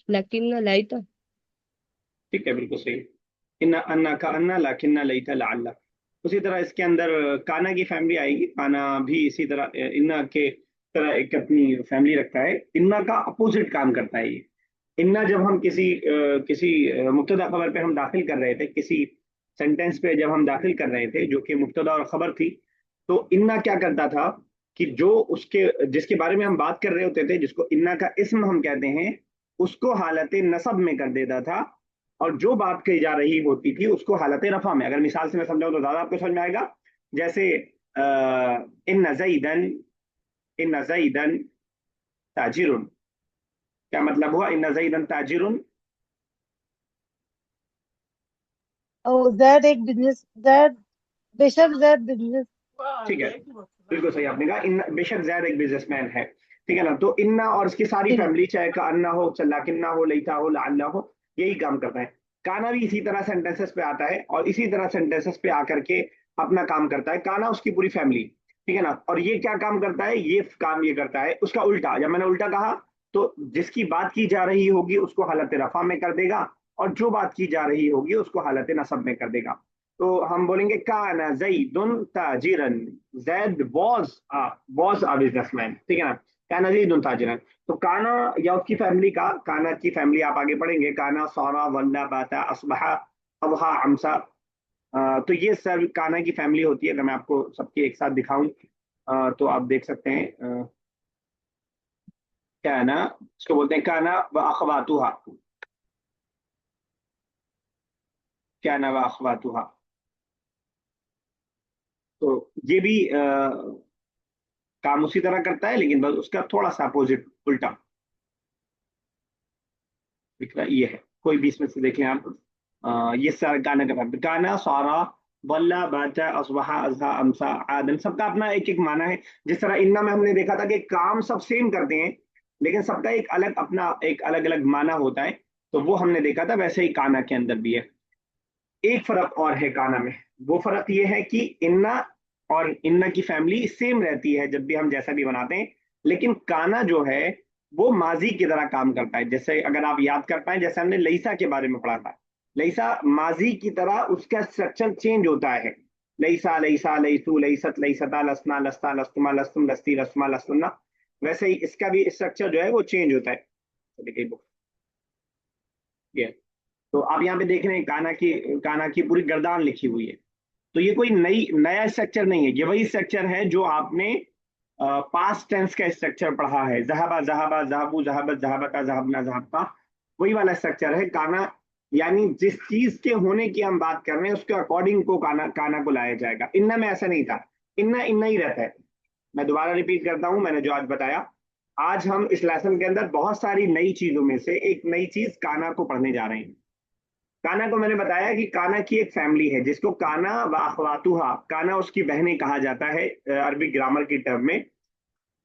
लाकिन लाइता। ठीक है, बिल्कुल सही। इन्ना अन्ना का अन्ना, लाकिन्ना लईता लअल्ला। उसी तरह इसके अंदर काना की फैमिली आएगी। काना भी इसी तरह इन्ना के तरह एक अपनी फैमिली रखता है। इन्ना का अपोजिट काम करता है ये। इन्ना जब हम किसी मुब्तदा खबर पे हम दाखिल कर रहे थे, किसी सेंटेंस पे जब हम दाखिल कर रहे थे जो कि मुब्तदा और खबर थी, तो इन्ना क्या करता था कि जो उसके जिसके बारे में हम बात कर रहे होते थे, जिसको इन्ना का इस्म हम कहते हैं, उसको हालत नसब में कर देता था। और जो बात कही जा रही होती थी उसको हालत रफा में। अगर मिसाल से मैं समझाऊं तो ज्यादा आपको समझ में आएगा। जैसे इन जईदन, इन जईदन ताजिरुन। क्या मतलब हुआ इन जईदन ताजिरुन? और जैद एक बिजनेस, जैद बेशक जैद बिजनेस। ठीक है, बिल्कुल सही आपने कहा। इन बेशक जैद एक बिजनेसमैन है। ठीक है ना। तो इन्ना और इसकी सारी फैमिली, चाहे का अन्ना हो, लाकिन्ना हो, लईता हो, लाअल्ला हो, यही काम करता है। काना भी इसी तरह सेंटेंसेस पे आता है और इसी तरह सेंटेंसेस पे आकर के अपना काम करता है। काना उसकी पूरी फैमिली। ठीक है ना। और ये क्या काम करता है? ये काम ये करता है उसका उल्टा। जब मैंने उल्टा कहा तो जिसकी बात की जा रही होगी उसको हालत रफा में कर देगा, और जो बात की जा रही होगी उसको हालत नसब में कर देगा। तो हम बोलेंगे काना जईदुन ताजिरन। Zaid was a businessman. ठीक है ना। काना जईदुन ताजिरन। तो काना या उसकी फैमिली का, काना की फैमिली आप आगे पढ़ेंगे। काना सारा वल्ला बाता असबहा अबहा अमसा। तो ये सब काना की फैमिली होती है। अगर मैं आपको सबके एक साथ दिखाऊं तो आप देख सकते हैं। काना, इसको बोलते हैं काना व अखवातुहा। काना व अखवातुहा। तो ये भी काम उसी तरह करता है, लेकिन बस उसका थोड़ा सा अपोजिट, उल्टा दिख रहा है। ये है, कोई भी इसमें से देख लें आप। ये सारा गाना का फैमिली। गाना सारा वल्ला बाचा असबहा अजहा अमसा आदम, सबका अपना एक एक माना है। जिस तरह इन्ना में हमने देखा था कि काम सब सेम करते हैं, लेकिन सबका एक अलग अपना एक अलग अलग माना होता है। तो वो हमने देखा था, वैसे ही काना के अंदर भी है। एक फर्क और है काना में। वो फर्क ये है कि इन्ना और इन्ना की फैमिली सेम रहती है जब भी हम जैसा भी बनाते हैं। लेकिन काना जो है वो माजी की तरह काम करता है। जैसे अगर आप याद कर पाए, जैसे हमने लईसा के बारे में पढ़ा था। लईसा माजी की तरह उसका स्ट्रक्चर चेंज होता है। लईसा लईसा लईसू लईसत लईसता लसना लस्ता लस्तुमा लस्तुम लस्ती लस्तुमा लस्तुन्ना। वैसे ही इसका भी स्ट्रक्चर जो है वो चेंज होता है। तो देखिए बुक ये है। तो आप यहाँ पे देख रहे हैं काना की पूरी गर्दान लिखी हुई है। तो ये कोई नई नया स्ट्रक्चर नहीं है, ये वही स्ट्रक्चर है जो आपने पास्ट टेंस का स्ट्रक्चर पढ़ा है। जहाबा जहाबा जहाबू जहाबत जहाबता जहाबना जहाबता, वही वाला स्ट्रक्चर है काना। यानी जिस चीज के होने की हम बात कर रहे हैं उसके अकॉर्डिंग को काना काना को लाया जाएगा। इन्ना में ऐसा नहीं था। इन्ना इन्ना ही रहता है। मैं दोबारा रिपीट करता हूं, मैंने जो आज बताया। आज हम इस लेसन के अंदर बहुत सारी नई चीजों में से एक नई चीज काना को पढ़ने जा रहे हैं। काना को मैंने बताया कि काना की एक फैमिली है जिसको काना व अखवातुहा, काना उसकी बहनें कहा जाता है अरबिक ग्रामर की टर्म में।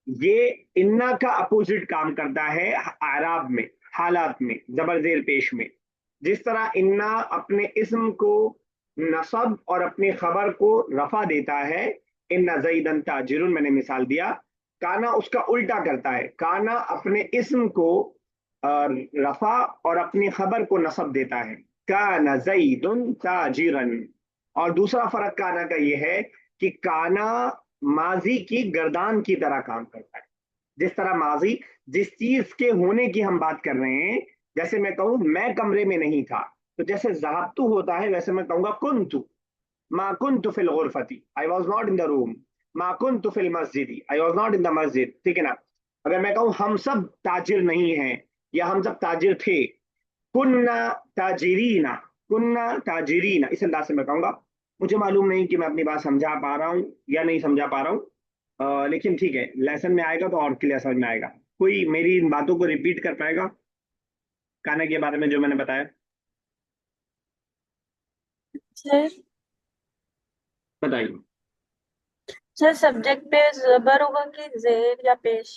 ये इन्ना का अपोजिट काम करता है आराब में, हालात में, जबर जेर पेश में। जिस तरह इन्ना अपने इस्म को नसब और अपनी खबर को रफा देता है, इन्ना जईदन ताजिरुन मैंने मिसाल दिया। काना उसका उल्टा करता है। काना अपने इस्म को रफा और अपनी खबर को नसब देता है। काना जईदुन ताजिरन। और दूसरा फर्क काना का यह है कि काना माजी की गर्दान की तरह काम करता है। जिस तरह माजी, जिस चीज के होने की हम बात कर रहे हैं, जैसे मैं कहूं मैं कमरे में नहीं था, तो जैसे ज़हाबतु होता है वैसे मैं कहूंगा कुंतु। मा कुंतु फिल गुरफती, I was not in the room. मा कुंतु फिल मस्जिदी, I was not in the मस्जिद। ठीक है ना। अगर मैं कहूं हम सब ताजिर नहीं हैं, या हम सब ताजिर थे, कुन्ना ताजिरीना, कुन्ना ताजिरीना, इस अंदाज से मैं कहूंगा। मुझे मालूम नहीं कि मैं अपनी बात समझा पा रहा हूँ या नहीं समझा पा रहा हूँ। लेकिन ठीक है, लेसन में आएगा तो और क्लियर समझ में आएगा। कोई मेरी इन बातों को रिपीट कर पाएगा खाने के बारे में जो मैंने बताया? सर, बताइए। सर सब्जेक्ट पे जबर होगा कि जेर या पेश?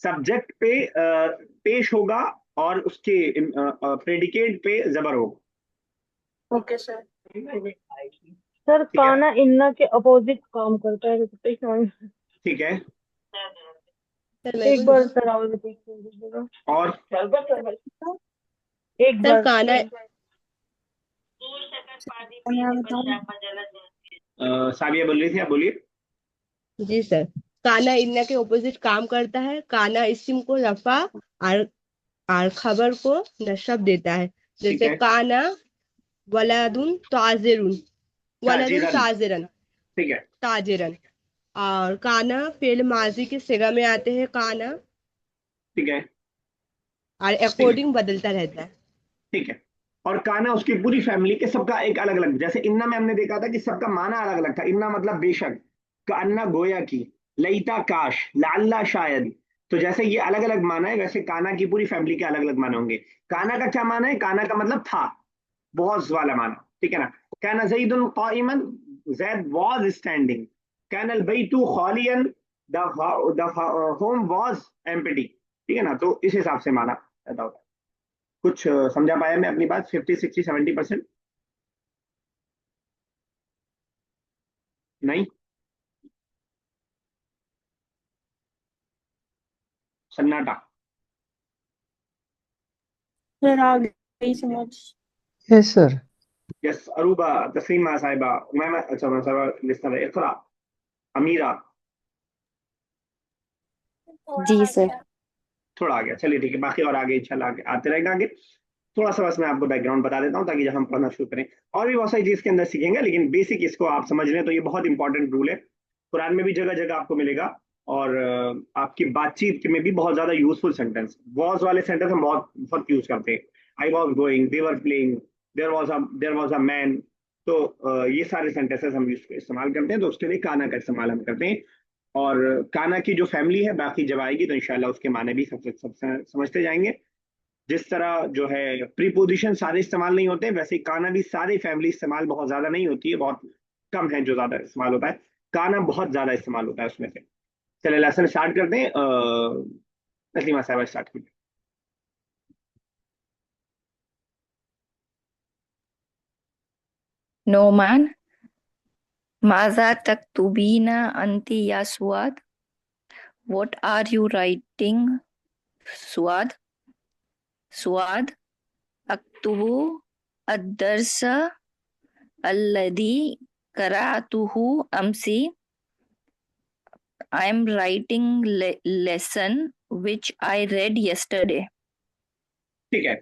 सब्जेक्ट पे पेश होगा, और उसके प्रेडिकेट पे जबर होगा। Okay sir. सर ठीक है। काना इन्ना के अपोजिट काम करता है, रिपीटेशन। ठीक है। सर मेरे एक को बार सर और रिपीट कर दीजिएगा। और एक सर बार। काना। साबिया बोल रही थी, आप बोलिए। जी सर। काना इन्ना के ऑपोजिट काम करता है। काना इस्म को रफा और और खबर को नशब देता है। ठीक जैसे है। काना वलादुन ताजिरुन, वलादुन ताजिरन, ताजिरन, ठीक है। ताजिरन। और काना फेल माजी के सिगा में आते हैं काना, ठीक है। और ठीक है। अकॉर्डिंग बदलता रहता है। ठीक है। और काना उसकी पूरी फैमिली के सबका एक अलग अलग, जैसे इन्ना में हमने देखा था कि सबका माना अलग अलग था। इन्ना मतलब बेशक, अन्ना गोया की, लईता काश, लाल्ला शायद। तो जैसे ये अलग अलग माना है, वैसे काना की पूरी फैमिली के अलग अलग माने होंगे। काना का क्या माना है? काना का मतलब था, बहुत वाला माना, ठीक है ना। काना जईदुन काइमन, जैद वाज स्टैंडिंग। काना अल बैतु खालियन, द होम वाज एम्प्टी। ठीक है ना, तो इस हिसाब से माना पैदा होता है। कुछ समझा पाया मैं अपनी बात? 50, 60, 70%? नहीं? सन्नाटा। सर आ गई समझ। Yes sir. Yes, Aruba, Taslima साहिबा, उमैमा, अच्छा मैं साहिबा लिस्ट है, इकरा, अमीरा। जी सर। थोड़ा आ गया, चलिए ठीक है, बाकी और आगे इंशाल्लाह आते रहेगा आगे। थोड़ा सा बस मैं आपको बैकग्राउंड बता देता हूँ ताकि जब हम पढ़ना शुरू करें, और भी बहुत सारी चीज के अंदर सीखेंगे, लेकिन बेसिक इसको आप समझ लें तो ये बहुत इंपॉर्टेंट रूल है। कुरान में भी जगह जगह आपको मिलेगा, और आपकी बातचीत में भी बहुत ज्यादा यूजफुल सेंटेंस, वॉज वाले सेंटेंस हम बहुत बहुत यूज करते हैं। I was going, they were playing, there was a man. तो ये सारे सेंटेंसेस हम इस्तेमाल करते हैं, तो उसके लिए काना का इस्तेमाल हम करते हैं। और काना की जो फैमिली है, बाकी जब आएगी तो इंशाल्लाह उसके माने भी सबसे सबसे समझते जाएंगे। जिस तरह जो है प्रीपोजिशन सारे इस्तेमाल नहीं होते, वैसे ही काना भी सारी फैमिली इस्तेमाल बहुत ज्यादा नहीं होती है, बहुत कम है जो ज्यादा इस्तेमाल होता है। काना बहुत ज्यादा इस्तेमाल होता है उसमें से। चलिए लेसन स्टार्ट करते हैं। तस्लीमा साहब स्टार्ट कीजिए। नोमान, माजा तक्तुबीना अंती या सुआद? What are you writing, सुआद? सुआद, अक्तुबु अद्दर्स अल्लदी करातुहु अमसी। I am writing lesson which I read yesterday. ठीक है।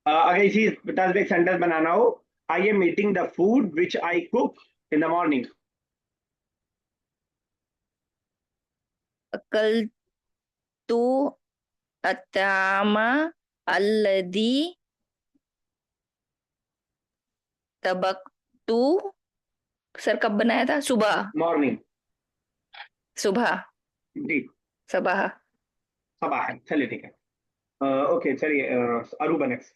अगर इसी टर्म्स में एक सेंटेंस बनाना हो, I am eating the food which I cook in the morning. अकलतु अत्तामा अल्लदी तबक्तु। सर कब बनाया था? सुबह। मॉर्निंग। सुबह। जी। सुबह। सब है, चलिए ठीक है। ओके चलिए, Aruba next.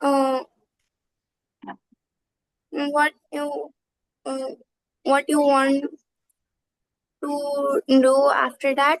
uh, what you uh, what you want to do after that.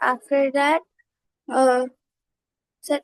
after that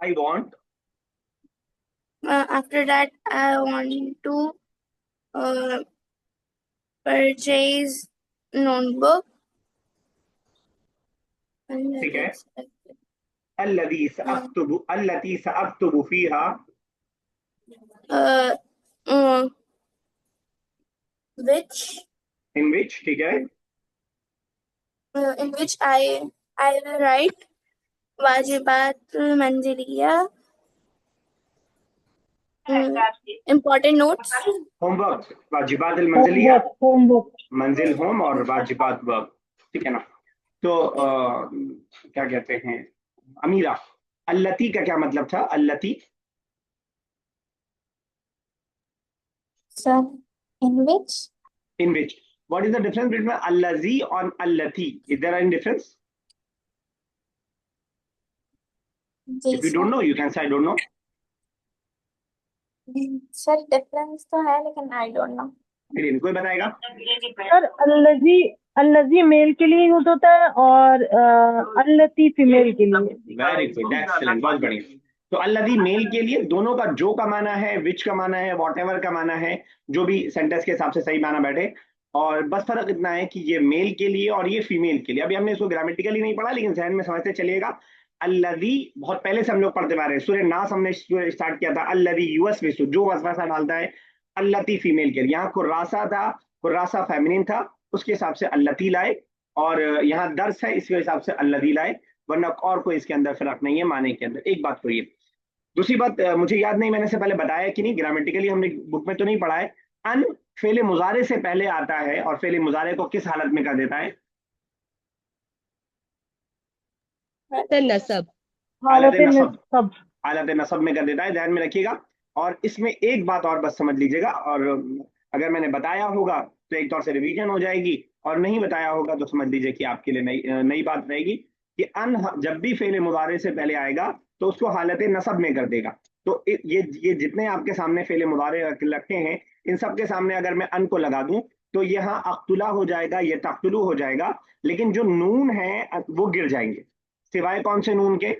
I want. after that I want to purchase notebook. ठीक है। अल्लती सअक्तुबु फीहा। uh, uh, which इन विच, ठीक है। in which I will write वाजिबात मंजिलिया, important notes. Homework, वाजिबात अल मंजिलिया, homework homework. मंजिल होम और वाजिबात वर्क, ठीक है ना। तो क्या कहते हैं, अमीरा, अल्लती का क्या मतलब था? अल्लती, Sir, in which in which. What is the difference between अल्लजी और अल्लती? Is there any difference? जी if you don't sir. No you can say I don't know. Sir difference तो है लेकिन आई डोंट नो। कोई बताएगा? सर अल्लजी, अल्लजी मेल के लिए यूज होता है और अल्लती फीमेल के लिए। वेरी गुड, एक्सीलेंट, बहुत बढ़िया। तो अल्लजी मेल के लिए दोनों का जो का माना है, विच का माना है, वॉट एवर का माना है, जो भी सेंटेंस के हिसाब से सही माना बैठे। और बस फर्क इतना है कि ये मेल के लिए और ये फीमेल के लिए। अभी हमने इसको ग्रामेटिकली नहीं पढ़ा, लेकिन जहन में समझते चलिएगा। अल्लजी बहुत पहले से हम लोग पढ़ते आ रहे हैं, सूर्य नास हमने स्टार्ट किया था। अल्लजी यूएस विसु, जो वसवसा डालता है। अल्लती फीमेल के लिए, यहाँ कुर्रासा था, कुर्रासा फेमिनिन था, उसके हिसाब से अल्लती लाए। और यहाँ दर्स है, इसके हिसाब से अल्लदी लाए, वरना और कोई इसके अंदर फर्क नहीं है माने के अंदर। एक बात तो ये। दूसरी बात, मुझे याद नहीं मैंने से पहले बताया कि नहीं, ग्रामेटिकली हमने बुक में तो नहीं पढ़ा है। अन फेले मुजारे से पहले आता है और फेले मुजारे को किस हालत में कर देता है? सर नसब। हालत हालत नसब। नसब। हालत नसब में कर देता है, ध्यान में रखिएगा। और इसमें एक बात और बस समझ लीजिएगा, और अगर मैंने बताया होगा तो एक तौर से रिवीजन हो जाएगी, और नहीं बताया होगा तो समझ लीजिए कि आपके लिए नई नई बात रहेगी कि अन जब भी फेले मुजारे से पहले आएगा तो उसको हालत नसब में कर देगा। तो ये जितने आपके सामने फेले मुजारे रखे हैं, इन सब के सामने अगर मैं अन को लगा दूं तो यहाँ अक्तुला हो जाएगा, ये तख्तुलू हो जाएगा, लेकिन जो नून है वो गिर जाएंगे। सिवाय कौन से नून के?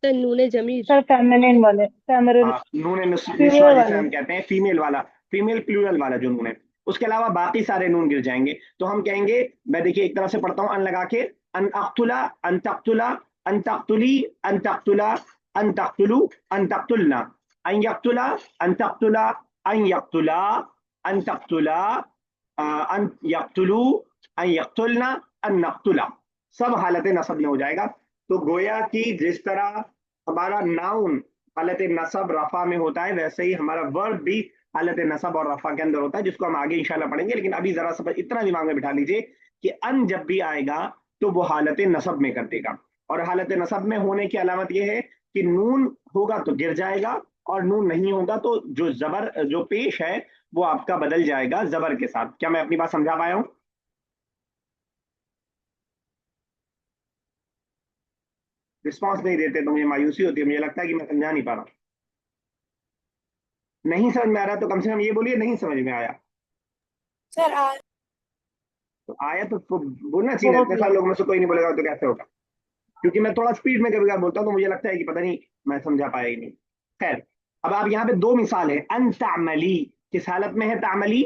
सर नूने जमीर। सर फेमिनिन वाले, फेमिनिन, नून निस्वा फीमेल जिसे वाले। हम कहते हैं, फीमेल वाला, फीमेल प्लूरल वाला जो नून है। उसके अलावा बाकी सारे नून गिर जाएंगे। तो हम कहेंगे, मैं देखिए एक तरफ से पढ़ता हूं अन लगा के, अन अक्तुला, अन तक्तुला, अन तक्तुली, अन तक्तुला, अन तक्तुलू, अन तक्तुलना, अन यक्तुला, अन तक्तुला, अन यक्तुला, अन तक्तुला, अन यक्तुलू, अन यक्तुलना, अन नक्तुला। सब हालत नसब में हो जाएगा। तो गोया कि जिस तरह हमारा नाउन हालत नसब रफा में होता है, वैसे ही हमारा वर्ब भी हालत नसब और रफा के अंदर होता है, जिसको हम आगे इंशाल्लाह पढ़ेंगे। लेकिन अभी जरा सा इतना दिमाग में बिठा लीजिए कि अन जब भी आएगा तो वो हालत नसब में कर देगा। और हालत नसब में होने की अलामत यह है कि नून होगा तो गिर जाएगा, और नून नहीं होगा तो जो जबर जो पेश है वो आपका बदल जाएगा जबर के साथ। क्या मैं अपनी बात समझा पाया हूं? रिस्पॉन्स नहीं देते तो मुझे मायूसी होती है, मुझे लगता है कि मैं समझा नहीं पा रहा। नहीं समझ में आ रहा तो कम से कम ये बोलिए नहीं समझ में आया। सर तो आया तो बोलना चाहिए, बहुत इतने सारे लोगों में से कोई नहीं बोलेगा तो कैसे होगा? क्योंकि मैं थोड़ा स्पीड में कभी कभी बोलता हूँ तो मुझे लगता है कि पता नहीं मैं समझा पाया ही नहीं। खैर, अब आप यहाँ पे दो मिसाल है। अन तामली किस हालत में है? तामली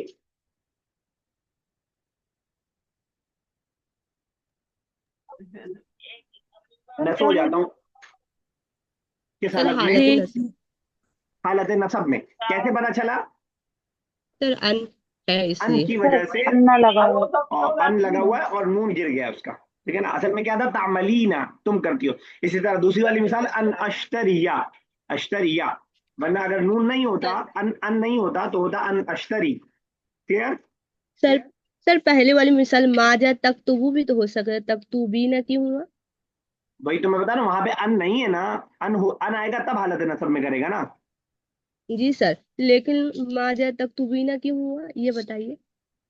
मैं सो जाता हूँ, किस सर हालत में? हालत नसब। हालत नसब में। कैसे पता चला? सर अन है अन इसलिए। की सर वजह से, अन्ना लगा हुआ। और अन लगा हुआ है और नून गिर गया उसका। ठीक है ना? असल में क्या था? तामलीना, तुम करती हो। इसी तरह दूसरी वाली मिसाल, अन अश्तरिया, अश्तरिया, वरना अगर नून नहीं होता, अन अन नहीं होता तो होता अन अश्तरी। क्लियर? सर सर पहले वाली मिसाल माजा तक तो वो भी तो हो सकता है, तक तू भी ना क्यों हुआ। वही तो मैं बता रहा हूँ, वहां पे अन नहीं है ना। अन आएगा तब हालत नसब में करेगा ना। जी सर, लेकिन माजा तक तू भी ना क्यों हुआ ये बताइए।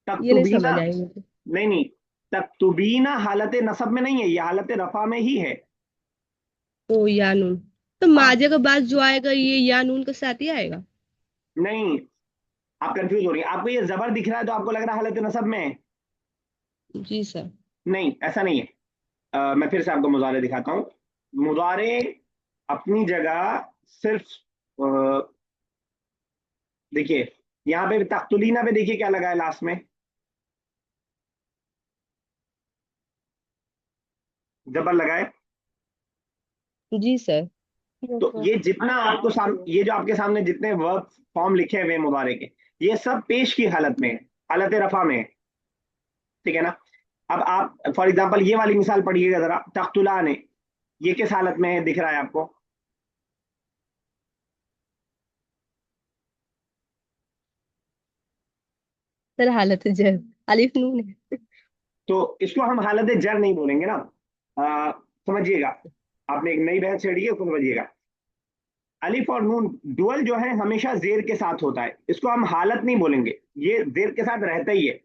तब ये तो नहीं भी ना, समझ आई मुझे। नहीं नहीं, तब तो भी ना हालत नसब में नहीं है, ये हालत रफा में ही है। ओ या नून। तो हाँ, माजा का बाद जो आएगा ये या नून के साथ ही आएगा। नहीं, आप कंफ्यूज हो रही हैं। आपको ये जबर दिख रहा है तो आपको लग रहा है हालत नसब में है। जी सर। नहीं, ऐसा नहीं है। मैं फिर से आपको मुजारे दिखाता हूँ। मुजारे अपनी जगह सिर्फ, अ, देखिए यहाँ पे तख्तुलीना पे देखिए क्या लगा है लास्ट में, जबर लगा है। जी सर। तो ये जितना आपको ये जो आपके सामने जितने वर्ब फॉर्म लिखे हुए हैं मुबारे के, ये सब पेश की हालत में है, हालत रफा में है। ठीक है ना? अब आप फॉर एग्जांपल ये वाली मिसाल पढ़िएगा जरा, तख्तुला ने, ये किस हालत में है दिख रहा है आपको? सर हालत जर अलिफ नून है। तो इसको हम हालत जर नहीं बोलेंगे ना। समझिएगा, आपने एक नई बहस छेड़ी है, उसको समझिएगा। अलिफ और नून डुअल जो है हमेशा जेर के साथ होता है, इसको हम हालत नहीं बोलेंगे, ये जेर के साथ रहता ही है।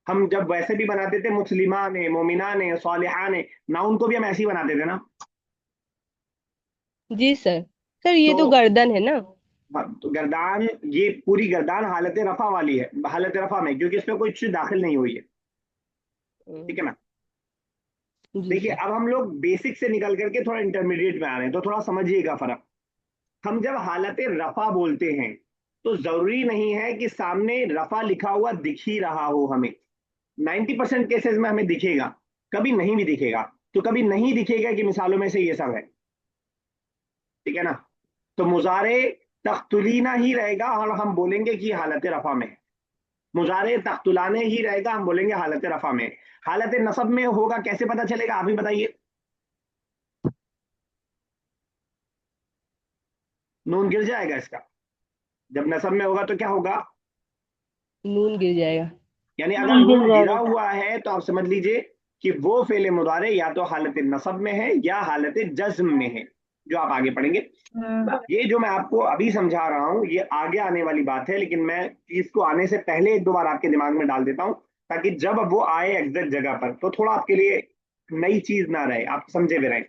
हम जब वैसे भी बनाते थे, मुस्लिमान है, मोमिनान है, सालिहान है, नाउन को भी हम ऐसे ही बनाते थे ना। जी सर। सर ये तो तो गर्दन है ना। हाँ, तो गर्दान, ये पूरी गर्दान हालत रफा वाली है, हालत रफा में, क्योंकि इसमें कोई चीज दाखिल नहीं हुई है। ठीक है ना। जी देखिए, सर। अब हम लोग बेसिक से निकल करके थोड़ा इंटरमीडिएट में आ रहे हैं, तो थोड़ा समझिएगा फर्क। हम जब हालत रफा बोलते हैं तो जरूरी नहीं है कि सामने रफा लिखा हुआ दिख ही रहा हो हमें। 90% केसेस में हमें दिखेगा, कभी नहीं भी दिखेगा। तो कभी नहीं दिखेगा कि मिसालों में से ये सब है। ठीक है ना। तो मुजारे तख्तुलीना ही रहेगा और हम बोलेंगे कि हालत रफा में है। मुजारे तख्तुलाने ही रहेगा, हम बोलेंगे हालत रफा में है। हालत नसब में होगा, कैसे पता चलेगा, आप ही बताइए। नून गिर जाएगा इसका। जब नसब में होगा तो क्या होगा? नून गिर जाएगा। यानी अगर नून गिर नून गिरा जाएगा। हुआ है तो आप समझ लीजिए कि वो फेले मुदारे या तो हालत नसब में है या हालत जज्म में है, जो आप आगे पढ़ेंगे। ये जो मैं आपको अभी समझा रहा हूँ ये आगे आने वाली बात है, लेकिन मैं चीज को आने से पहले एक दो बार आपके दिमाग में डाल देता हूँ, ताकि जब वो आए एग्जैक्ट जगह पर तो थोड़ा आपके लिए नई चीज ना रहे, आप समझे भी रहें।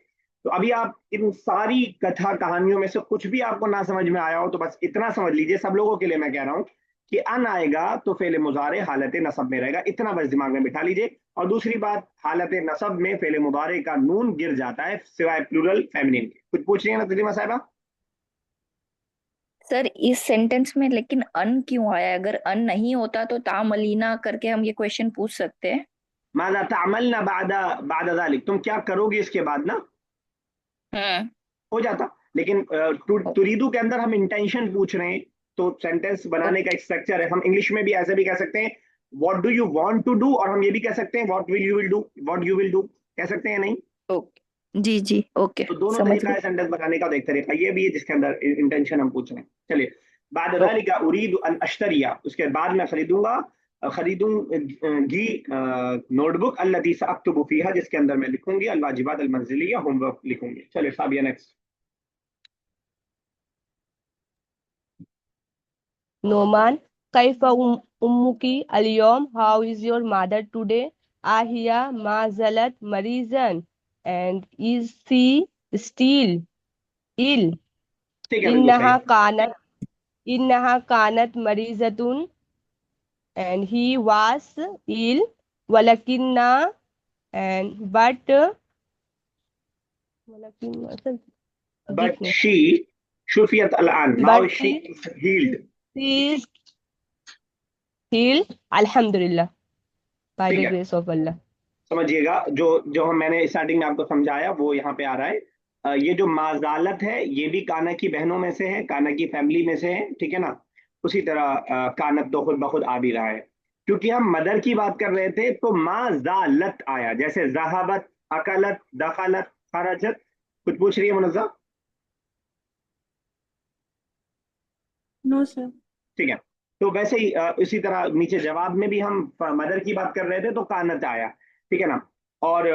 तो अभी आप इन सारी कथा कहानियों में से कुछ भी आपको ना समझ में आया हो तो बस इतना समझ लीजिए, सब लोगों के लिए मैं कह रहा हूँ कि अन आएगा तो फेले मुजारे हालत नसब में रहेगा, इतना बस दिमाग में बिठा लीजिए। और दूसरी बात, हालत नसब में फेले मुजारे का नून गिर जाता है सिवाय प्लूरल फेमिनिन के। कुछ पूछ रही है ना तस्लीमा साहबा? सर इस सेंटेंस में लेकिन अन क्यों आया? अगर अन नहीं होता तो तामलीना करके हम ये क्वेश्चन पूछ सकते हैं। मादा तामल ना बादा बादा दालिक, तुम क्या करोगे इसके बाद ना, हम्म। हो जाता। लेकिन तुरीदू के अंदर हम इंटेंशन पूछ रहे हैं, तो सेंटेंस बनाने का ओके। एक स्ट्रक्चर है। हम इंग्लिश में भी ऐसे भी कह सकते हैं what do you want to do, और हम ये भी कह सकते हैं what will you will do, what you will do, कह सकते हैं नहीं? ओके जी जी ओके। तो दोनों समझ तरीका गए। है सेंटेंस बनाने का, तो एक तरीका ये भी है जिसके अंदर इंटेंशन हम पूछ रहे हैं। चलिए, बाद ओके। का उरीद अन अश्तरिया, उसके बाद मैं खरीदूंगा, खरीदूंगी नोटबुक अल्लती सअक्तुबु फीहा, जिसके अंदर मैं लिखूंगी अल वाजिबात अल मंजिलिया, होमवर्क लिखूंगी। चलिए फाबिया नेक्स्ट। नोमान, कैफ उम्मुकी अल-यौम, how is your mother today? आहिया मा ज़ालत मरीजन, and is she still ill? ठीक है, बिल्कुल सही। इन्नहा कानत इन्नहा कानत मरीजतुन, एंड ही वाज इल, वलकिन्ना, एंड वलकिन्ना बट डीप में, शी शुफियत अल आन, now but she is healed. She heal, अल्हम्दुलिल्लाह, बाय ठीक द है, ग्रेस ऑफ अल्लाह। समझिएगा जो जो हम मैंने स्टार्टिंग में आपको समझाया वो यहाँ पे आ रहा है। ये जो माजालत है ये भी काना की बहनों में से है, काना की फैमिली में से है, ठीक है ना। उसी तरह कानत तो खुद ब खुद आ भी रहा है। क्योंकि हम मदर की बात कर रहे थे तो माजालत आया, जैसे जहाबत, अकलत, दखलत, खरजत। कुछ पूछ रही है मुनज़्ज़ा? No sir. ठीक है। तो वैसे ही इसी तरह नीचे जवाब में भी हम मदर की बात कर रहे थे तो कानत आया। ठीक है ना। और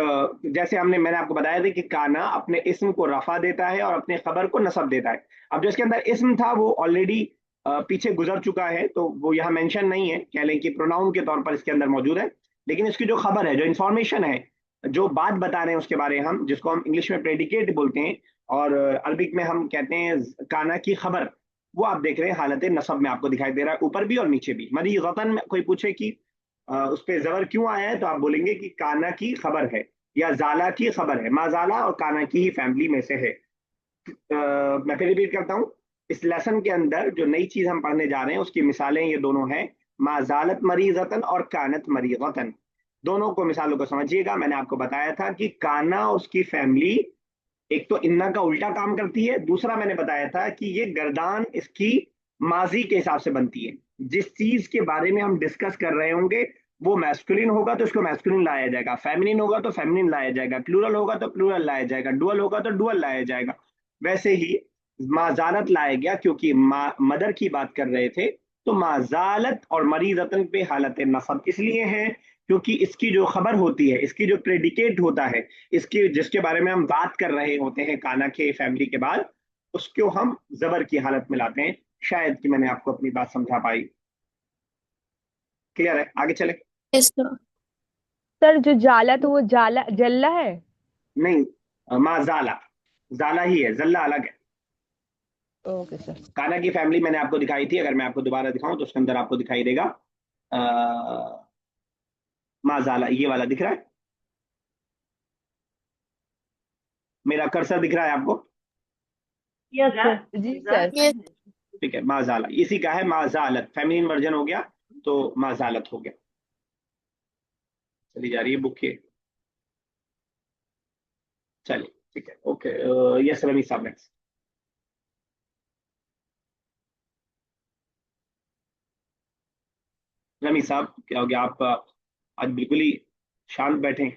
जैसे मैंने आपको बताया था कि काना अपने इस्म को रफा देता है और अपने खबर को नसब देता है। अब जो इसके अंदर इस्म था वो ऑलरेडी पीछे गुजर चुका है, तो वो यहाँ मेंशन नहीं है, कह लें कि प्रोनाउन के तौर पर इसके अंदर मौजूद है। लेकिन इसकी जो खबर है, जो इंफॉर्मेशन है, जो बात बता रहे हैं उसके बारे में, हम जिसको हम इंग्लिश में प्रेडिकेट बोलते हैं और अरबिक में हम कहते हैं काना की खबर, वो आप देख रहे हैं हालत नसब में आपको दिखाई दे रहा है, ऊपर भी और नीचे भी। मरी गतन में कोई पूछे कि उस पे जबर क्यों आया है, तो आप बोलेंगे कि काना की खबर है या जाला की खबर है। माजाला और काना की ही फैमिली में से है। मैं फिर रिपीट करता हूँ, इस लेसन के अंदर जो नई चीज हम पढ़ने जा रहे हैं उसकी मिसालें ये दोनों हैं, माजालत मरीजतन और कानत मरीजतन। दोनों को मिसालों को समझिएगा। मैंने आपको बताया था कि काना और उसकी फैमिली एक तो इन्ना का उल्टा काम करती है, दूसरा मैंने बताया था कि ये गर्दान इसकी माजी के हिसाब से बनती है। जिस चीज के बारे में हम डिस्कस कर रहे होंगे वो मैस्कुलिन होगा तो इसको मैस्कुलिन लाया जाएगा, फेमिनिन होगा तो फेमिनिन लाया जाएगा, प्लूरल होगा तो प्लूरल लाया जाएगा, डुअल होगा तो डुअल लाया जाएगा। वैसे ही माजालत लाया गया क्योंकि मदर की बात कर रहे थे, तो माजालत और मरीजतन पे हालत नसब इसलिए है क्योंकि इसकी जो खबर होती है, इसकी जो प्रेडिकेट होता है, इसकी जिसके बारे में हम बात कर रहे होते हैं काना के फैमिली के बाद, उसको हम जबर की हालत में लाते हैं। शायद कि मैंने आपको अपनी बात समझा पाई। क्लियर है? आगे चले? Yes sir. सर जो जाला, तो वो जाला जल्ला है। नहीं, माजाला, जाला ही है, जल्ला अलग है। Okay sir. काना की फैमिली मैंने आपको दिखाई थी, अगर मैं आपको दोबारा दिखाऊं तो उसके अंदर आपको दिखाई देगा माजाला, ये वाला दिख रहा है, मेरा कर्सर दिख रहा है आपको? Yes sir. जी सर। Yes. ठीक है, माजाला इसी का है, माजालत फेमिनिन वर्जन हो गया तो माजालत हो गया। चली जा रही है बुक ये, चलिए ठीक है, ओके। यस रमी साहब नेक्स्ट। रमी साहब क्या हो गया, आप आज बिल्कुल ही शांत बैठे हैं।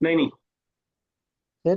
नहीं नहीं, sir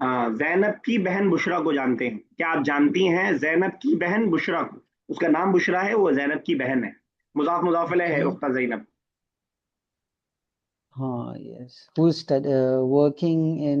जैनब की बहन बुशरा को जानते हैं क्या आप? जानती हैं जैनब की बहन बुशरा को? उसका नाम बुशरा है, वो जैनब की बहन है, मुजाफ मुजाफ इलैह है okay उख्ता जैनब। हाँ yes who is working in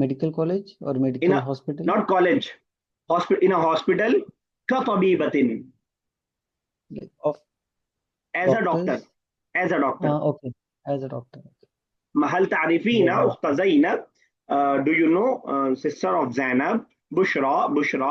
medical college or in medical hospital not college, hospital, in hospital का तबीबतिन, of as a doctor, doctors as a doctor. okay as a doctor हल तारिफीना yeah. उख्ता Zainab, do you know sister of Zainab Bushra, Bushra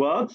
works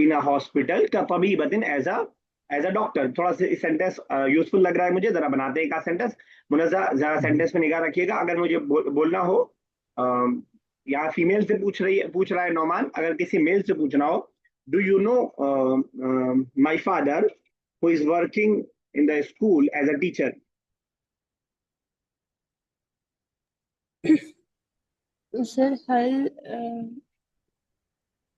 in a hospital का तबीबतिन as a doctor. थोड़ा सा sentence useful लग रहा है मुझे, जरा बनाते हैं एक सेंटेंस। मुनज़्ज़ा जरा सेंटेंस में निगाह रखिएगा, अगर मुझे बोलना हो या फीमेल से पूछ रहा है नौमान, अगर किसी मेल से पूछना हो, do you know my father who is working in the school as a teacher. Sir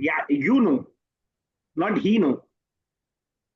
या you know, not he know.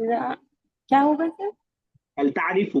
क्या होगा सर हल तारिफू,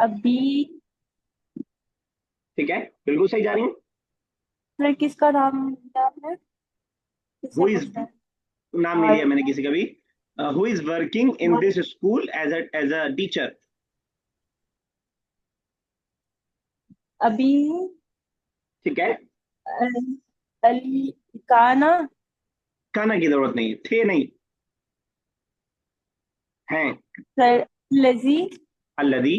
अभी ठीक है, बिल्कुल सही जा रही हूँ। सर किसका नाम नाम है हु किससे इज, पूछना है नाम नहीं लिया मैंने किसी का भी। Who is working in this school as a teacher. अभी ठीक है, काना खाना की जरूरत नहीं है, थे नहीं, हैं। सर लजी अल्लदी,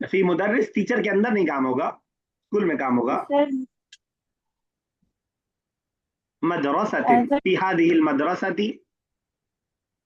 फी मुदर्रिस टीचर के अंदर नहीं काम होगा, स्कूल में काम होगा। सर मदरसतिन सर फी हादिहिल मदरसती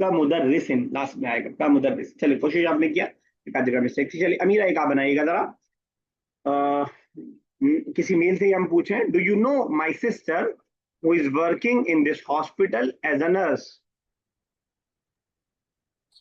का मुदर्रिसिन लास्ट में आएगा, का मुदर्रिस। चलिए कोशिश आपने किया, एक आध जगह मिस्टेक थी। चलिए अमीरा, एक आप बनाइएगा जरा। अ, किसी मेल से ही हम पूछें, do you know my sister who is working in this hospital as a nurse.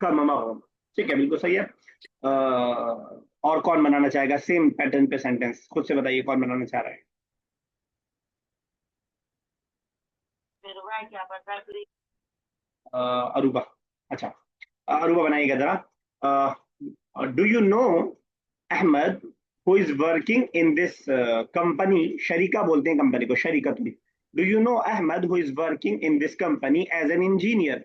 का ममर, ठीक है, बिल्कुल सही है। और कौन बनाना चाहेगा सेम पैटर्न पे सेंटेंस? खुद से बताइए कौन बनाना चाह रहा है। अरूबा, अच्छा, अरूबा बनाइएगा जरा। Do you know Ahmed who is working in this company, शरीका बोलते हैं कंपनी को, शरीकत भी। Do you know Ahmed who is working in this company as an engineer.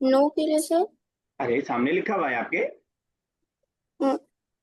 No के लिए सर अरे सामने लिखा हुआ है आपके।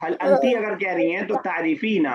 हल अंती अगर कह रही हैं तो तारीफी ना।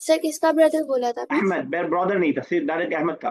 सर किसका ब्रदर बोला था आपने अहमद, मेरा ब्रदर नहीं था, सिर्फ डायरेक्ट अहमद का।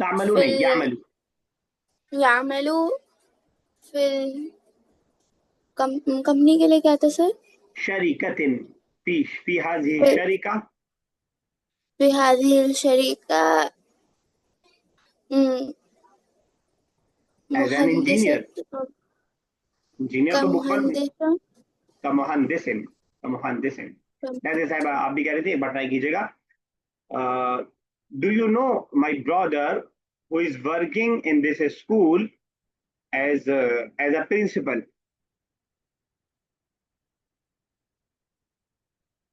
तामलू नहीं, यामलू। यामलू फिर कंपनी के लिए क्या था सर? शरीकतिन, फी हाजिही फिर शरीका। हाजिर शरीका एज एन मुहंदिस इंजीनियर, इंजीनियर का तो बुक वर्ड नहीं। मुहंदिस का मुहंदिसिन, का मुहंदिसिन। जैसे साहब आप भी कह रहे थे, एक बार ट्राई कीजिएगा। Do you know my brother who is working in this school as a principal.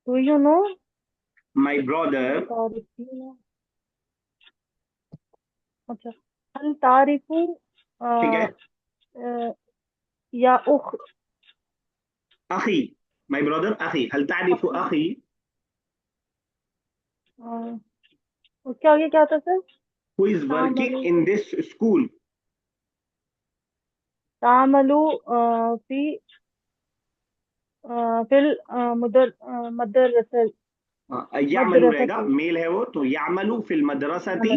Do you know my brother. तारिफीना, अच्छा, हल तारिफू ठीक है। या उख, अखी, माई ब्रदर अखी, हल तारिफु अखी। उसके आगे क्या था सर? हु इज वर्किंग तामलू, इन दिस स्कूल। तामलू फी फिल मदरसा, यामलू रहेगा, मदरसती, मेल है वो, तो यामलू फिल मदरसती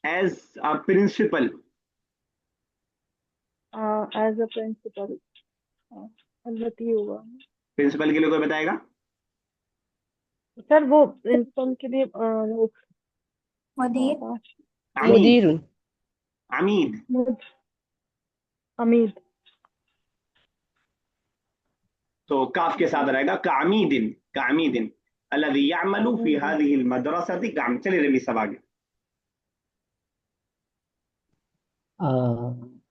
as a principal. As a principal, गलती हुआ प्रिंसिपल के लिए कोई बताएगा? सर। वो प्रिंसिपल के लिए वो मुदीर अमीद, मुदीरुन। अमीद। मुझ अमीद, तो काफ के साथ रहेगा कामीदिन, कामीदिन अल्लज़ी यअमलु फी हाज़िहिल मदरसति काम। चलिए रवि साहब आगे।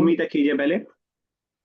उम्मीद तक कीजिए पहले।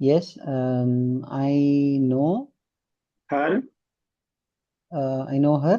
Yes, I know. Her. I know her.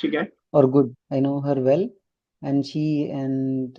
ठीक है। or good. I know her well. And she and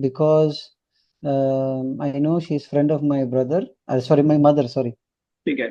because I know she's friend of my brother. Sorry, my mother. Sorry. ठीक है।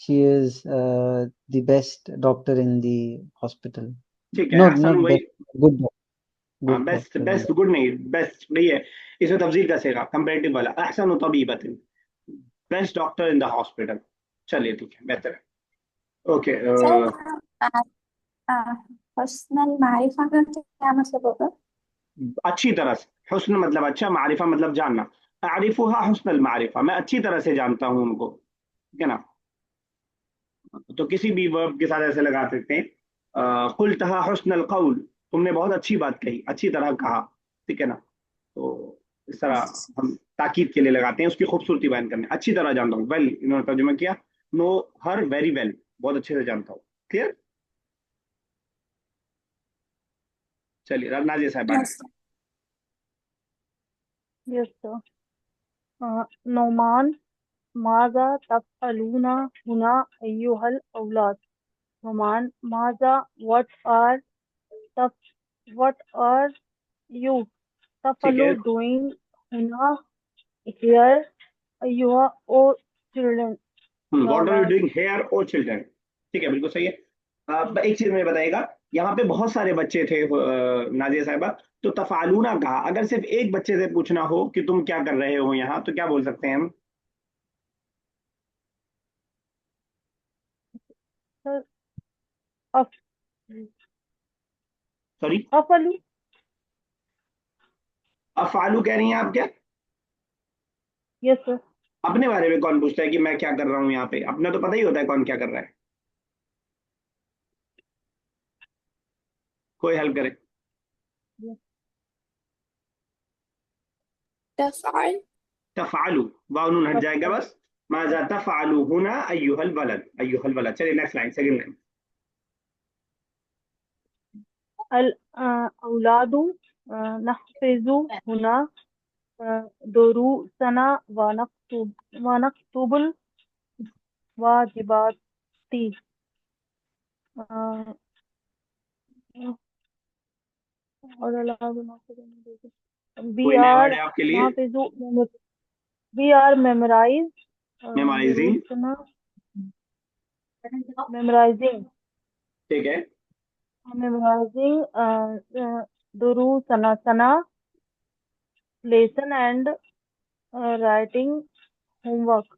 she is the best doctor in the hospital. ठीक है, No, अहसन not वही। best. Good doctor. हाँ, Good best, doctor in best good नहीं, best नहीं है। इसमें तफजील का सेगा, कंपेरेटिव वाला। अहसन तबीबतिन, best doctor in the hospital. चलिए ठीक है, बेहतर है। ओके। सर हुस्नुल मारिफा का क्या मतलब होगा? अच्छी तरह से, हुस्न मतलब अच्छा, मारिफा मतलब जानना। आरिफुहा हुस्नल मारिफा, मैं अच्छी तरह से जानता हूँ उनको, ठीक है ना। तो किसी भी वर्ब के साथ ऐसे लगा सकते हैं। कुल्तहा हुस्नल कौल, तुमने बहुत अच्छी बात कही, अच्छी तरह कहा, ठीक है ना। तो इस तरह हम ताकीद के लिए लगाते हैं, उसकी खूबसूरती बयान करने। अच्छी तरह जानता हूँ, वेल इन्होंने तर्जुमा किया। नो हर वेरी वेल, बहुत अच्छे से जानता हूँ। क्लियर। चलिए नाजिया साहब आगे। Yes yes sir. नौमान, माजा तफअलूना हुना अय्युहल औलाद। नौमान, माजा, तफ what are you ठीक तफअलू है। doing हुना here अय्युहा o children what are you औलाद। Doing here o children. ठीक है, बिल्कुल सही है। एक चीज में बताइएगा, यहाँ पे बहुत सारे बच्चे थे नाजिया साहिबा, तो तफालूना कहा। अगर सिर्फ एक बच्चे से पूछना हो कि तुम क्या कर रहे हो यहाँ, तो क्या बोल सकते हैं हम? सर अफ सॉरी, अफअलू, अफालू कह रही हैं आप क्या? Yes sir. अपने बारे में कौन पूछता है कि मैं क्या कर रहा हूँ यहाँ पे? अपना तो पता ही होता है कौन क्या कर रहा है। कोई हेल्प करे। तफ़अल तफालू, वाव नून हट जाएगा बस। माजा तफालू हुना अय्युहल वलद, अय्युहल वलद। चलिए नेक्स्ट लाइन, सेकंड लाइन। अल औलादु नहफिजु हुना दुरूसना व नक्तुबुल वाजिबाती। और we कोई नया are वर्ड है आपके लिए? नहफिजु, we are memorize मेमोराइजिंग, दुरुसना, मेमोराइजिंग, ठीक है। मेमोराइजिंग दुरुसना, सना, लेसन एंड राइटिंग होमवर्क।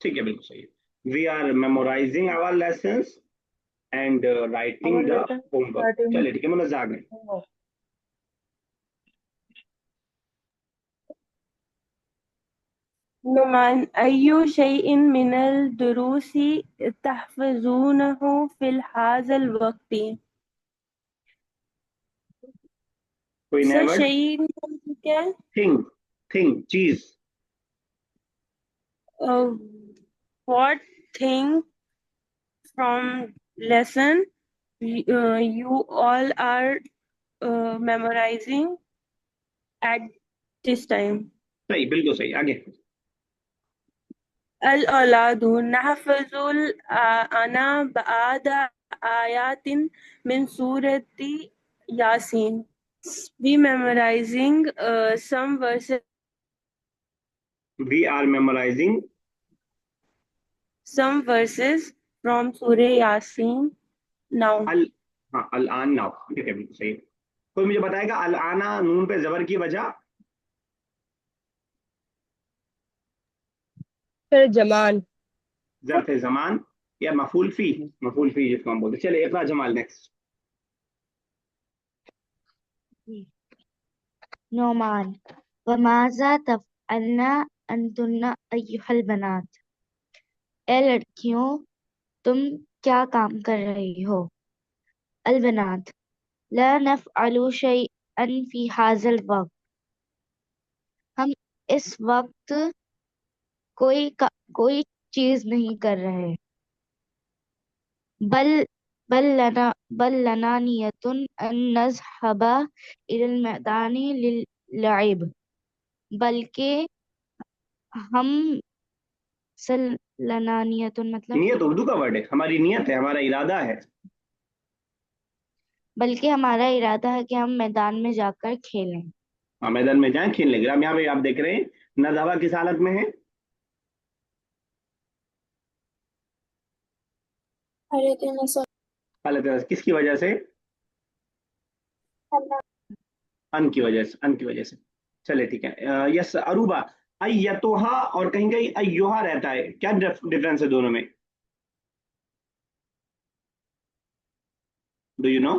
ठीक है, बिल्कुल सही है। We are memorising our lessons and our writing the lesson homework. Writing चलिए ठीक है, मुनज़्ज़ा आ गए। होमवर्क। नुमान अय्यु शैइन मिनल दुरूसी तहफ़ज़ूनहु फिल हाज़ल वक्ति। कोई नया सर वर्ड? शैइन क्या है? थिंग, थिंग, चीज। What thing from lesson you all are memorizing at this time? सही, बिल्कुल सही, आगे। Al-awladu nahfazul ana ba'ada ayatin min surati Yasin. We memorizing some verses we are memorizing, from Surah Yasin now. अल, हाँ, अल आन now, ठीक है, बिल्कुल सही। कोई मुझे बताएगा अल आना नून पे जबर की वजह? सर जमान। ज़र्फ़ ज़मान या मफूल फी? मफूल फी जिसको हम बोलते हैं। चलिए इकरा जमाल नेक्स्ट। नोमान वमाज़ा तफ़अलना अंतुन्ना अय्युहल बनात। ए लड़कियों, तुम क्या काम कर रही हो? अल बनात ला नफ़अलु शैअन फ़ी हाज़ल वक़्त। हम इस वक्त कोई चीज नहीं कर रहे। बल बल लना नियतुन अन नज़हबा इलल मैदानी लिल-लइब। बल्कि हम सल लना नियतुन मतलब नियत उर्दू का वर्ड है, हमारी नियत है, हमारा इरादा है। बल्कि हमारा इरादा है कि हम मैदान में जाकर खेलें। हाँ, मैदान में जाएं, खेलने के लिए। अब यहाँ पे आप देख रहे हैं नज़हबा किस हालत में है? अरे तेरा सो हालत किसकी वजह से? अन की वजह से, अन की वजह से। चलिए ठीक है। यस अरूबा, अय्यतुहा और कहीं कहीं अय्युहा रहता है, क्या डिफरेंस है दोनों में? Do you no?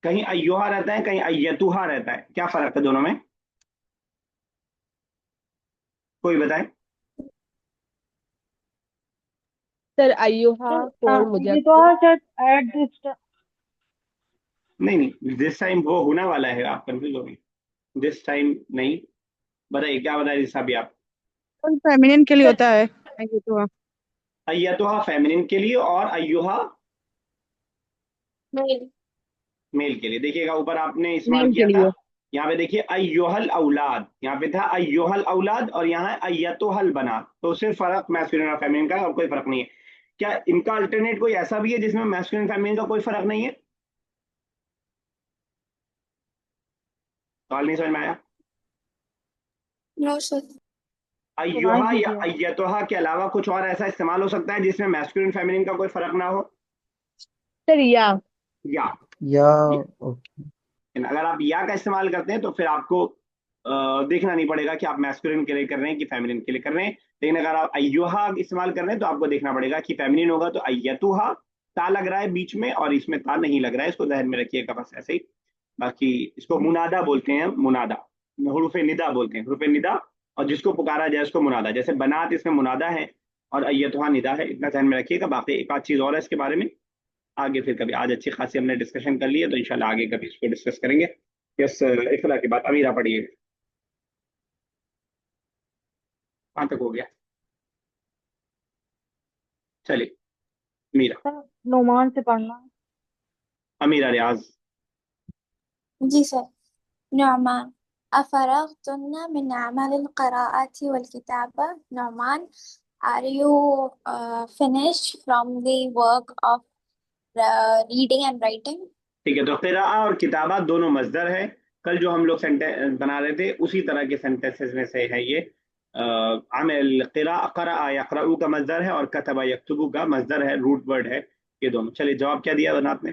कहीं अय्युहा रहता है, कहीं अय्यतुहा रहता है, क्या फर्क है दोनों में? कोई बताए? सर अय्युहा फॉर ये तो मुजक्कर। शायद एट दिस। नहीं नहीं, दिस टाइम वो होने वाला है, आप कंफ्यूज हो गए। दिस टाइम नहीं। बताइए क्या बताइए साहब आप? फेमिनिन के लिए होता है ये तो। अय्यतुहा फेमिनिन के लिए और अय्युहा मेल। मेल के लिए। देखिएगा ऊपर आपने इस्तेमाल मेल के किया था, लिए। यहाँ पे देखिए अय्युहल औलाद, यहाँ पे था अय्युहल औलाद और यहाँ है अय्यतुहल बनात। तो सिर्फ फर्क मैस्कुलिन और फेमिनिन का, और कोई फर्क नहीं है। क्या इनका अल्टरनेट कोई ऐसा भी है जिसमें मैस्कुलिन फेमिनिन का कोई फर्क नहीं है? सवाल नहीं समझ में आया? No sir. सुनाई अय्युहा या दीजिए। अय्यतुहा के अलावा कुछ और ऐसा इस्तेमाल हो सकता है जिसमें मैस्कुलिन फेमिनिन का कोई फर्क ना हो? सर या। या। या ओके। लेकिन अगर आप या का इस्तेमाल करते हैं तो फिर आपको देखना नहीं पड़ेगा कि आप मैस्कुलिन के लिए कर रहे हैं कि फेमिनिन के लिए कर रहे हैं। लेकिन अगर आप अय्युहा इस्तेमाल कर रहे हैं तो आपको देखना पड़ेगा कि फेमिनिन होगा तो अय्यतुहा, ता लग रहा है बीच में और इसमें ता नहीं लग रहा है, इसको ध्यान में रखिएगा बस ऐसे ही। बाकी इसको मुनादा बोलते हैं, मुनादा, हरूफ निदा बोलते हैं, हरूफ निदा। और जिसको पुकारा जाए उसको मुनादा, जैसे बनात इसमें मुनादा है और अय्यतुहा निदा है, इतना ध्यान में रखिएगा। बाकी एक आध चीज और है इसके बारे में, आगे फिर कभी। आज अच्छी खासी हमने डिस्कशन कर ली है तो इंशाल्लाह आगे कभी इसको डिस्कस करेंगे। यस, इकरा के बाद अमीरा पढ़िए। कहाँ तक हो गया? चलिए मीरा। सर नोमान से पढ़ना है। अमीरा रियाज। जी सर। नौमान अफरगतुन्ना मिन अमल क़राअति वल किताबा। Nauman, are you finished from the work of reading and writing? ठीक है, तो क़िराअह और किताबा दोनों मस्दर है। कल जो हम लोग सेंटेंस बना रहे थे उसी तरह के सेंटेंसेस में से है ये। आमिल क़रा यक़रअू का मज़दर है और कतबा यक्तुबू का मज़दर है, रूट वर्ड है ये दोनों। चलिए जवाब क्या दिया बनात ने?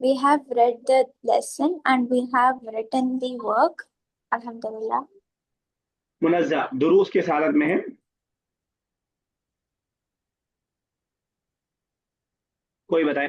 We have read the lesson and we have written the work. Alhamdulillah. Munazza दुरूस किस हालत में है? कोई बताए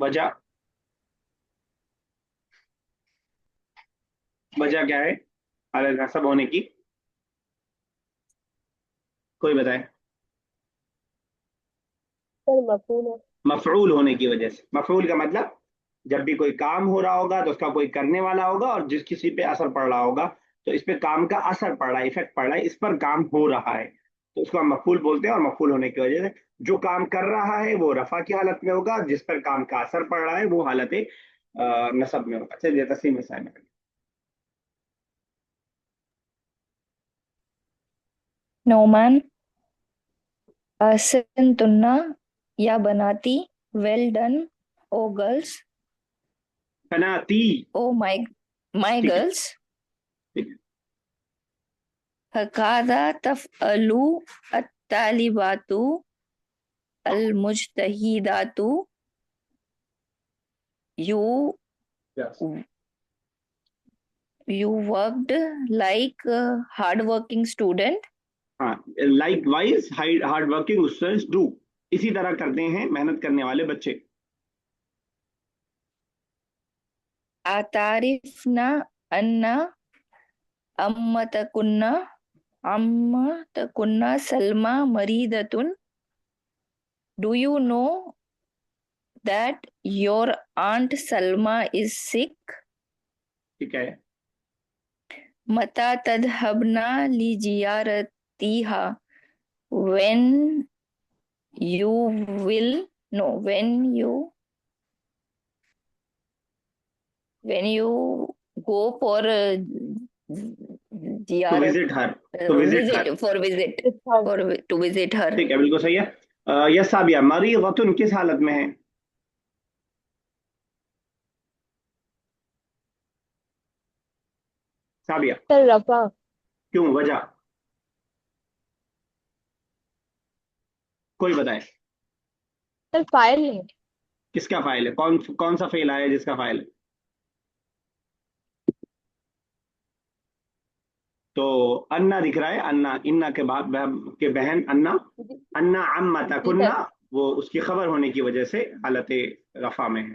वजह? वजह क्या है हालत नसब होने की? कोई बताए? सर मफूल है। मफऊल होने की वजह से। मफऊल का मतलब जब भी कोई काम हो रहा होगा तो उसका कोई करने वाला होगा और जिस किसी पे असर पड़ रहा होगा, तो इस पे काम का असर पड़ रहा है, इफेक्ट पड़ रहा है, इस पर काम हो रहा है, तो उसको हम मफऊल बोलते हैं। और मफऊल होने की वजह से जो काम कर रहा है वो रफा की हालत में होगा, जिस पर काम का असर पड़ रहा है वो हालत नसब में होगा। चलिए तस्लीम साहब। नोमान अहसनतुन्ना या बनाती, वेल डन ओ गर्ल्स, बनाती, ओ माय ठीक है गर्ल्स, ठीक है। हकादा तफअलु अत्तालिबातु अलमुज्तहिदातु, you Yes. you worked like a hardworking student. हाँ, like wise hard working students do, इसी तरह करते हैं मेहनत करने वाले बच्चे। आतारिफना अन्ना अम्मतकुन्ना अम्मतकुन्ना Salma मरीदतुन, do you know that your aunt Salma is sick? ठीक है। मता तदहबना लिजियारतिहा, when you will no when you go for to ziyarat, visit her, to visit her, visit for visit इत्फाक। for to visit her. ठीक है बिल्कुल सही है। यस साबिया, मरीज़तुन किस हालत में है? साबिया सर रफा। क्यों, वजह? कोई बताए सर फाइल है। किसका फाइल है? कौन कौन सा फेल आया जिसका फाइल है? तो अन्ना दिख रहा है, अन्ना इन्ना के बाद के बहन अन्ना, अन्ना अम्मा जी तकुन्ना, सर। वो उसकी खबर होने की वजह से हालत रफा में है,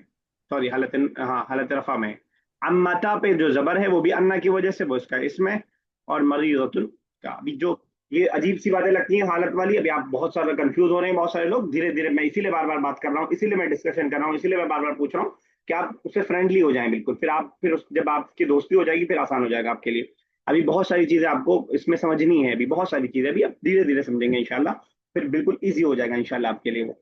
सॉरी हालत, हाँ हालत रफा में है। अम्माता पे जो जबर है वो भी अन्ना की वजह से, वो इसका इसमें। और मरीज़तुन का अभी जो ये अजीब सी बातें लगती हैं हालत वाली, अभी आप बहुत सारा कंफ्यूज हो रहे हैं बहुत सारे लोग, धीरे धीरे मैं इसीलिए बार बार बात कर रहा हूँ, इसीलिए मैं डिस्कशन कर रहा हूँ, इसीलिए मैं बार बार पूछ रहा हूँ कि आप उससे फ्रेंडली हो जाएं बिल्कुल, फिर आप जब आपकी दोस्ती हो जाएगी फिर आसान हो जाएगा आपके लिए। अभी बहुत सारी चीजें आपको इसमें समझनी है, अभी बहुत सारी चीजें अभी आप धीरे धीरे समझेंगे इंशाल्लाह, फिर बिल्कुल इजी हो जाएगा इंशाल्लाह आपके लिए वो।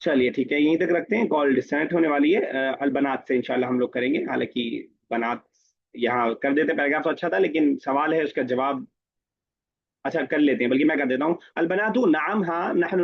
चलिए ठीक है, यहीं तक रखते हैं, कॉल डिस्कनेक्ट होने वाली है। अलबनात से इंशाल्लाह हम लोग करेंगे, हालांकि बनात यहाँ कर देते पैराग्राफ तो अच्छा था, लेकिन सवाल है उसका जवाब अच्छा कर लेते हैं, बल्कि मैं कर देता हूँ। अलबनातु नाम, हाँ, नहनु